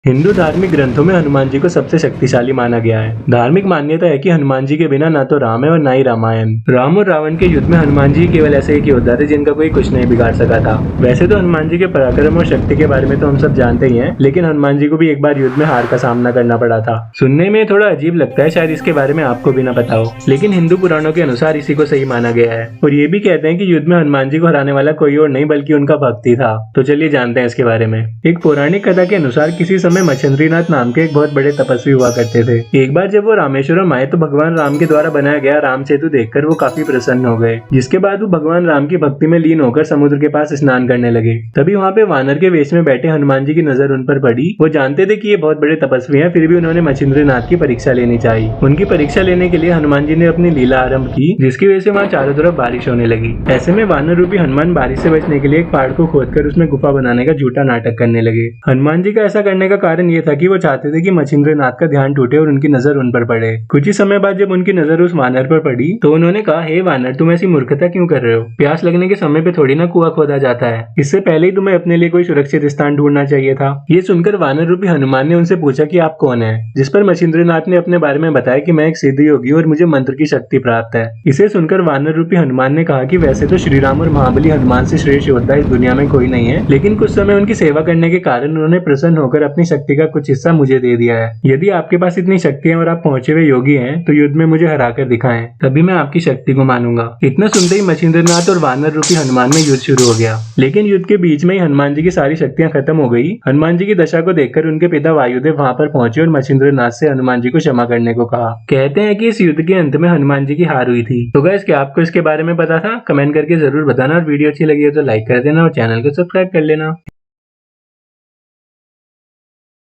हिंदू धार्मिक ग्रंथों में हनुमान जी को सबसे शक्तिशाली माना गया है। धार्मिक मान्यता है कि हनुमान जी के बिना ना तो राम है और ना ही रामायण। राम और रावण के युद्ध में हनुमान जी केवल ऐसे एक योद्धा थे जिनका कोई कुछ नहीं बिगाड़ सका था। वैसे तो हनुमान जी के पराक्रम और शक्ति के बारे में तो हम सब जानते ही हैं, लेकिन हनुमान जी को भी एक बार युद्ध में हार का सामना करना पड़ा था। सुनने में थोड़ा अजीब लगता है, शायद इसके बारे में आपको भी ना पता हो, लेकिन हिंदू पुराणों के अनुसार इसी को सही माना गया है। और ये भी कहते हैं कि युद्ध में हनुमान जी को हराने वाला कोई और नहीं बल्कि उनका भक्त ही था। तो चलिए जानते हैं इसके बारे में। एक पौराणिक कथा के अनुसार किसी समय मच्छिंद्रनाथ नाम के एक बहुत बड़े तपस्वी हुआ करते थे। एक बार जब वो रामेश्वरम आए तो भगवान राम के द्वारा बनाया गया राम सेतु देखकर वो काफी प्रसन्न हो गए, जिसके बाद वो भगवान राम की भक्ति में लीन होकर समुद्र के पास स्नान करने लगे। तभी वहाँ पे वानर के वेश में बैठे हनुमान जी की नजर उन पर पड़ी। वो जानते थे कि ये बहुत बड़े तपस्वी हैं, फिर भी उन्होंने मच्छिंद्रनाथ की परीक्षा लेनी चाहिए। उनकी परीक्षा लेने के लिए हनुमान जी ने अपनी लीला आरंभ की, जिसकी वजह से वहाँ चारों तरफ बारिश होने लगी। ऐसे में वानर रूपी हनुमान बारिश से बचने के लिए एक पहाड़ को खोदकर उसमें गुफा बनाने का झूठा नाटक करने लगे। हनुमान जी का ऐसा करने का कारण ये था कि वो चाहते थे कि मच्छिंद्रनाथ का ध्यान टूटे और उनकी नजर उन पर पड़े। कुछ ही समय बाद जब उनकी नजर उस वानर पर पड़ी तो उन्होंने कहा, हे वानर, तुम ऐसी मूर्खता क्यों कर रहे हो? प्यास लगने के समय पे थोड़ी ना कुआं खोदा जाता है। इससे पहले ही तुम्हें अपने लिए कोई सुरक्षित स्थान ढूंढना चाहिए था। ये सुनकर वानर रूपी हनुमान ने उनसे पूछा कि आप कौन है? जिस पर मच्छिंद्रनाथ ने अपने बारे में बताया कि मैं एक सिद्ध योगी और मुझे मंत्र की शक्ति प्राप्त है। इसे सुनकर वानर रूपी हनुमान ने कहा कि वैसे तो श्री राम और महाबली हनुमान से श्रेष्ठ योद्धा इस दुनिया में कोई नहीं है, लेकिन कुछ समय उनकी सेवा करने के कारण उन्होंने प्रसन्न होकर अपनी शक्ति का कुछ हिस्सा मुझे दे दिया है। यदि आपके पास इतनी शक्ति है और आप पहुंचे हुए योगी हैं, तो युद्ध में मुझे हराकर दिखाएं, तभी मैं आपकी शक्ति को मानूंगा। इतना सुनते ही मच्छिंद्रनाथ और वानर रूपी हनुमान में युद्ध शुरू हो गया, लेकिन युद्ध के बीच में ही हनुमान जी की सारी शक्तियां खत्म हो गई। हनुमान जी की दशा को देखकर उनके पिता वायुदेव वहां पर पहुंचे और मच्छिंद्रनाथ से हनुमान जी को क्षमा करने को कहा। कहते हैं कि इस युद्ध के अंत में हनुमान जी की हार हुई थी। तो गाइस, क्या आपको इसके बारे में पता था? कमेंट करके जरूर बताना, और वीडियो अच्छी लगी हो तो लाइक कर देना और चैनल को सब्सक्राइब कर लेना।